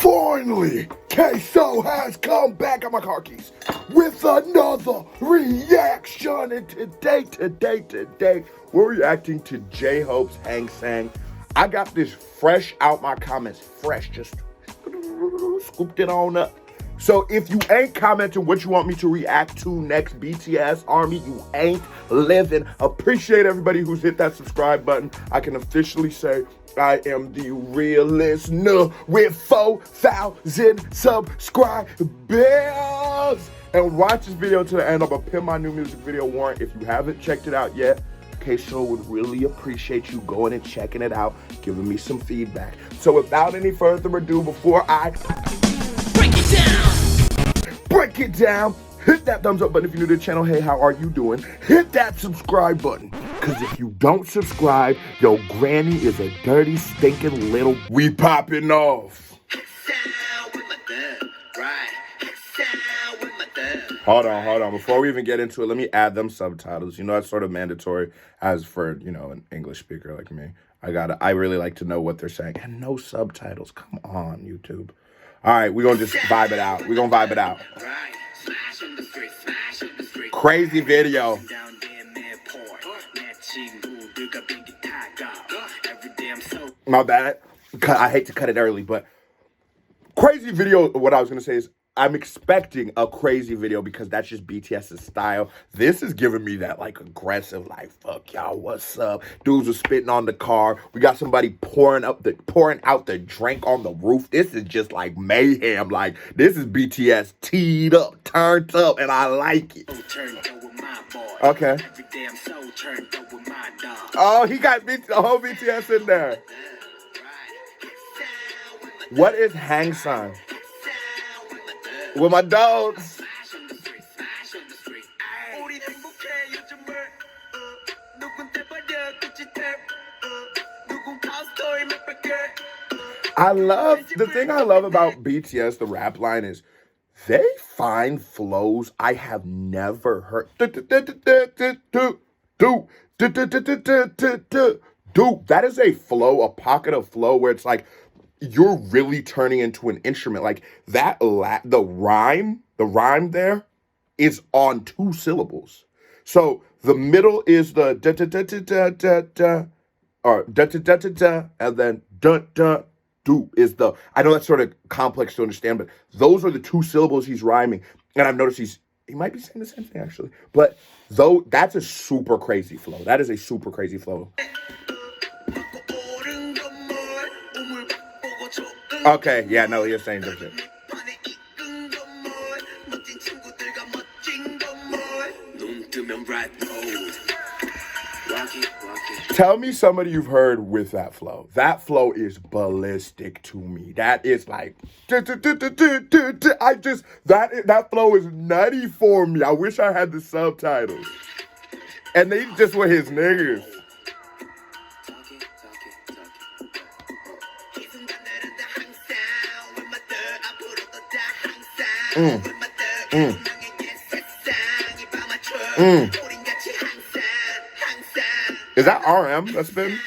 Finally, Kso has come back on my car keys with another reaction. And today, we're reacting to J-Hope's HANGSANG. I got this fresh out my comments, fresh, just scooped it on up. So if you ain't commenting what you want me to react to next, BTS Army, you ain't living. Appreciate everybody who's hit that subscribe button. I can officially say I am the real listener with 4,000 subscribers. And watch this video to the end. I'm gonna pin my new music video warrant. If you haven't checked it out yet, Kso would really appreciate you going and checking it out, giving me some feedback. So without any further ado, before I break it down, hit that thumbs up button if you're new to the channel. Hey, how are you doing? Hit that subscribe button, because if you don't subscribe, your granny is a dirty, stinking little... We popping off. Hold on. Before we even get into it, let me add them subtitles. You know, that's sort of mandatory as for, you know, an English speaker like me. I really like to know what they're saying. And no subtitles. Come on, YouTube. All right, we're going to just vibe it out. We're going to vibe it out. Crazy video. My bad. I hate to cut it early, but crazy video. What I was going to say is I'm expecting a crazy video because that's just BTS's style. This is giving me that like aggressive, like, fuck y'all, what's up? Dudes are spitting on the car. We got somebody pouring out the drink on the roof. This is just like mayhem. Like, this is BTS teed up, turned up, and I like it. Okay. Oh, he got the whole BTS in there. What is HANGSANG? With my dogs. The thing I love about BTS, the rap line, is they find flows I have never heard. Dude, that is a flow, a pocket of flow where it's like, you're really turning into an instrument. Like that, the rhyme there is on 2 syllables. So the middle is the da da da da da da da, or da da da da da, and then da da do is the. I know that's sort of complex to understand, but those are the 2 syllables he's rhyming. And I've noticed he might be saying the same thing actually. But though that's a super crazy flow. That is a super crazy flow. Okay, yeah, no, you're saying different. Tell me somebody you've heard with that flow. That flow is ballistic to me. That is like, that flow is nutty for me. I wish I had the subtitles. And they just were his niggas. Is that RM that's been?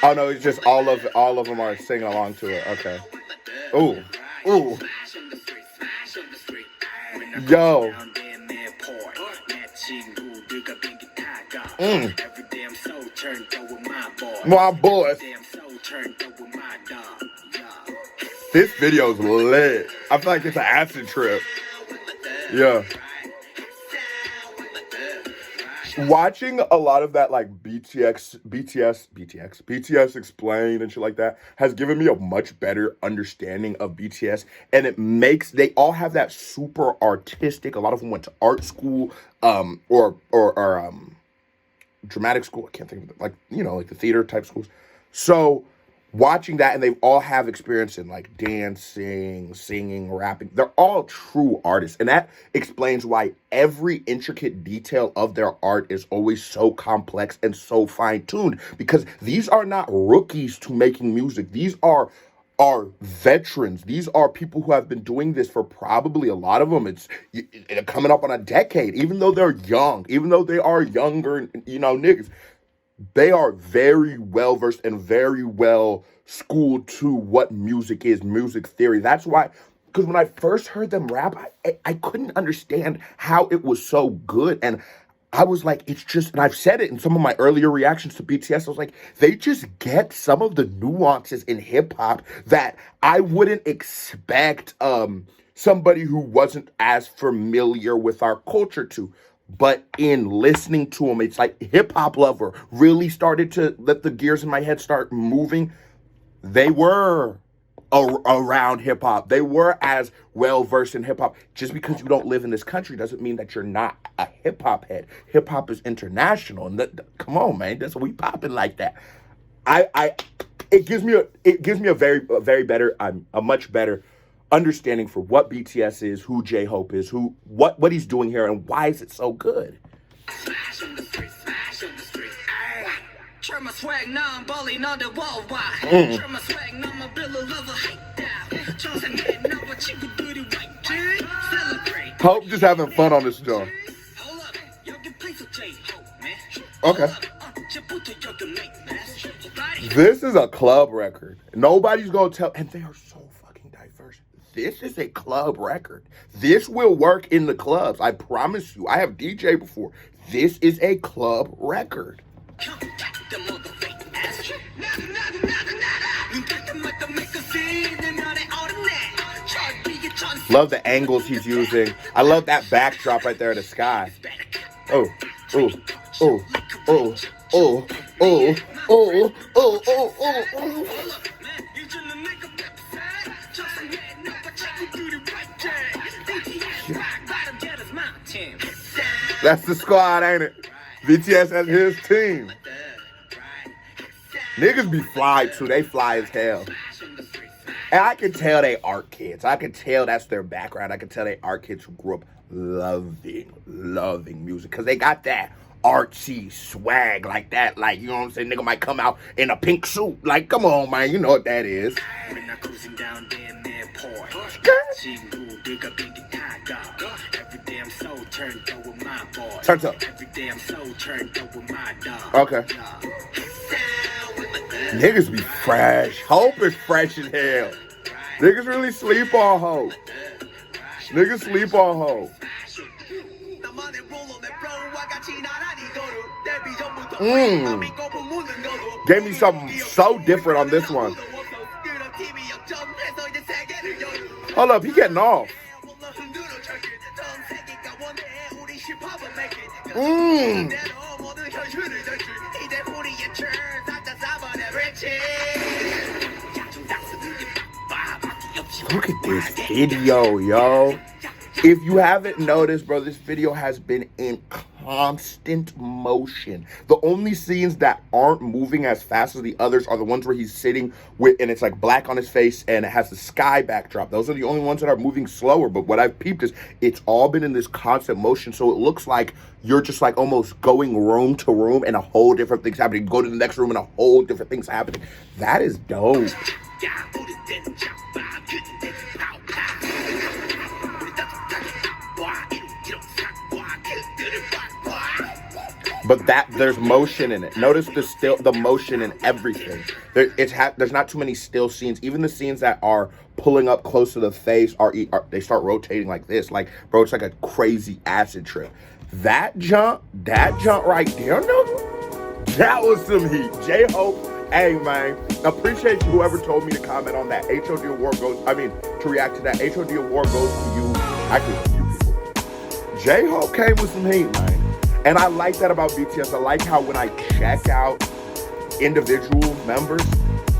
Oh no, it's just all of them are singing along to it. Okay. Ooh. Yo. My boy. This video's lit. I feel like it's an acid trip. Yeah. Watching a lot of that like BTS explain and shit like that has given me a much better understanding of BTS, and they all have that super artistic. A lot of them went to art school, or dramatic school. I can't think of it. Like, you know, like the theater type schools. So watching that, and they all have experience in like dancing, singing, rapping. They're all true artists. And that explains why every intricate detail of their art is always so complex and so fine-tuned, because these are not rookies to making music. These are veterans. These are people who have been doing this for probably, a lot of them, it's coming up on a decade, even though they're young, even though they are younger, you know, niggas. They are very well versed and very well schooled to what music is, music theory. That's why, because when I first heard them rap, I couldn't understand how it was so good. And I was like, it's just, and I've said it in some of my earlier reactions to BTS, I was like, they just get some of the nuances in hip hop that I wouldn't expect somebody who wasn't as familiar with our culture to. But in listening to them, it's like hip hop lover really started to let the gears in my head start moving. They were around hip hop. They were as well versed in hip hop. Just because you don't live in this country doesn't mean that you're not a hip hop head. Hip hop is international, and come on, man, that's we popping like that. It gives me a much better understanding for what BTS is, who J-Hope is, what he's doing here, and why is it so good. Hope just having fun on this joint. Okay. This is a club record. Nobody's gonna tell, and they are so fucking diverse. This is a club record. This will work in the clubs. I promise you. I have DJ before. This is a club record. Love the angles he's using. I love that backdrop right there in the sky. Oh, oh, oh, oh, oh, oh, oh, oh, oh, oh. That's the squad, ain't it? BTS has his team. Niggas be fly too. They fly as hell. And I can tell they art kids. I can tell that's their background. I can tell they art kids who grew up loving music. Because they got that artsy swag like that. Like, you know what I'm saying? Nigga might come out in a pink suit. Like, come on, man. You know what that is. Turns up. Okay. Niggas be fresh. Hope is fresh as hell. Niggas really sleep on Hope. Niggas sleep on Hope. Gave me something so different on this one. Hold up, he getting off. Look at this video, yo. If you haven't noticed, bro, this video has been in constant motion. The only scenes that aren't moving as fast as the others are the ones where he's sitting with, and it's like black on his face and it has the sky backdrop. Those are the only ones that are moving slower. But what I've peeped is it's all been in this constant motion. So it looks like you're just like almost going room to room and a whole different thing's happening. You go to the next room and a whole different thing's happening. That is dope. But there's motion in it. Notice the motion in everything. There's not too many still scenes. Even the scenes that are pulling up close to the face they start rotating like this. Like, bro, it's like a crazy acid trip. That jump right there, no, that was some heat. J-Hope, hey man, appreciate you. Whoever told me to comment on that HOD award to react to that HOD award goes to you. Actually, a few people. J-Hope came with some heat, man. And I like that about BTS. I like how when I check out individual members,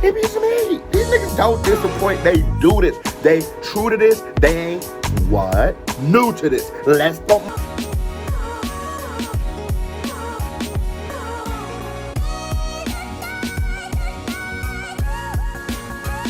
it be some heat. These niggas don't disappoint. They do this. They true to this. They ain't what? New to this. Let's go.